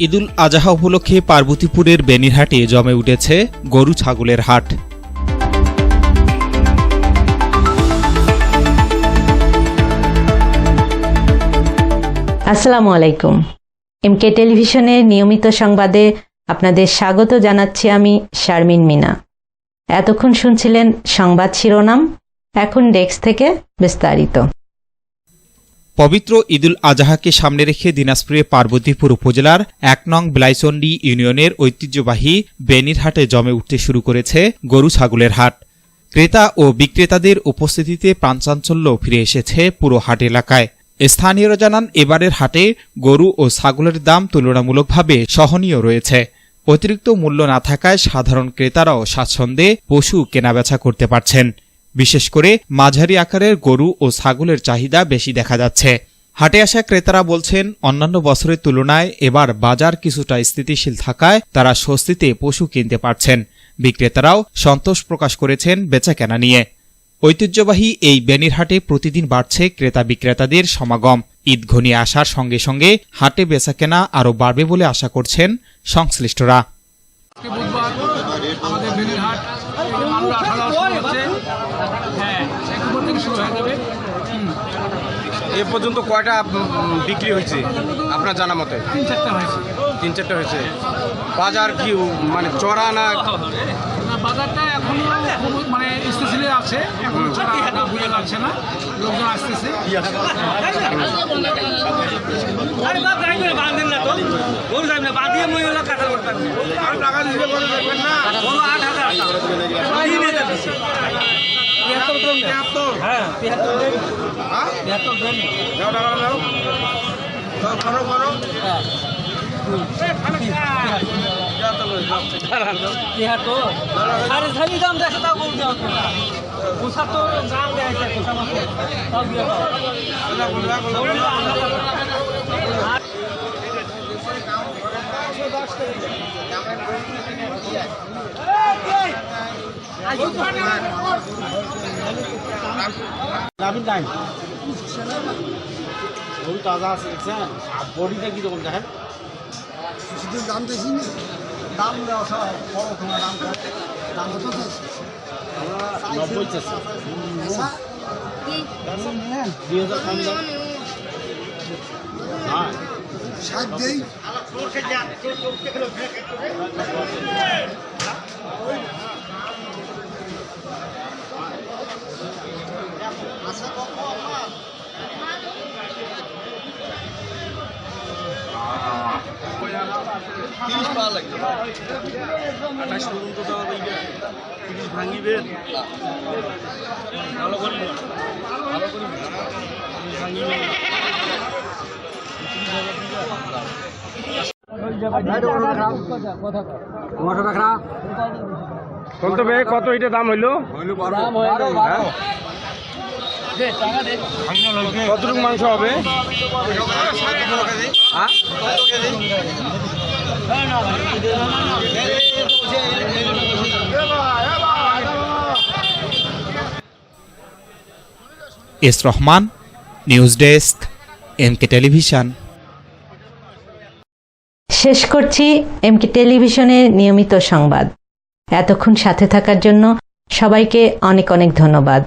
ঈদুল আজহা উপলক্ষে পার্বতীপুরের বেনিরহাটে জমে উঠেছে গরু ছাগলের হাট। আসসালামু আলাইকুম। এমকে টেলিভিশনের নিয়মিত সংবাদে আপনাদের স্বাগত জানাচ্ছি আমি শারমিন মিনা। এতক্ষণ শুনছিলেন সংবাদ শিরোনাম, এখন ডেস্ক থেকে বিস্তারিত। পবিত্র ঈদুল আজহাকে সামনে রেখে দিনাজপুরের পার্বতীপুর উপজেলার ১ নং বিলাইচন্ডী ইউনিয়নের ঐতিহ্যবাহী বেনিরহাটে জমে উঠতে শুরু করেছে গরু ছাগলের হাট। ক্রেতা ও বিক্রেতাদের উপস্থিতিতে প্রাণচাঞ্চল্য ফিরে এসেছে পুরো হাট এলাকায়। স্থানীয়রা জানান, এবারের হাটে গরু ও ছাগলের দাম তুলনামূলকভাবে সহনীয় রয়েছে। অতিরিক্ত মূল্য না থাকায় সাধারণ ক্রেতারাও স্বাচ্ছন্দ্যে পশু কেনাবেচা করতে পারছেন। বিশেষ করে মাঝারি আকারের গরু ও ছাগলের চাহিদা বেশি দেখা যাচ্ছে। হাটে আসা ক্রেতারা বলছেন, অন্যান্য বছরের তুলনায় এবার বাজার কিছুটা স্থিতিশীল থাকায় তারা স্বস্তিতে পশু কিনতে পারছেন। বিক্রেতারাও সন্তোষ প্রকাশ করেছেন বেচাকেনা নিয়ে। ঐতিহ্যবাহী এই বেনিরহাটে প্রতিদিন বাড়ছে ক্রেতা বিক্রেতাদের সমাগম। ঈদ ঘনিয়ে আসার সঙ্গে সঙ্গে হাটে বেচাকেনা আরও বাড়বে বলে আশা করছেন সংশ্লিষ্টরা। এ পর্যন্ত কয়টা বিক্রি হয়েছে আপনার জানা মতে? 3-4টা হয়েছে। বাজার কি মানে চড়া না? বাজারটা এখনো মানে স্থিতিশীল আছে, এখন চড়া বুঝে লাগছে না, লোকজন আসতেছে। তাজা আছে দেখছেন, বডিটা কি রকম দেখেন? দাম দেখি দাম দেওয়া সব বড় তোমার দাম দাম কত? আমরা 90 চাচ্ছি। 2000 কম দাম। হ্যাঁ 60 দেই। কত এটা দাম হইলো? কতটুকু মাংস হবে? S Rahman, news desk, MK television. শেষ করছি এমকে টেলিভিশনের নিয়মিত সংবাদ। এতক্ষণ সাথে থাকার জন্য সবাইকে অনেক অনেক ধন্যবাদ।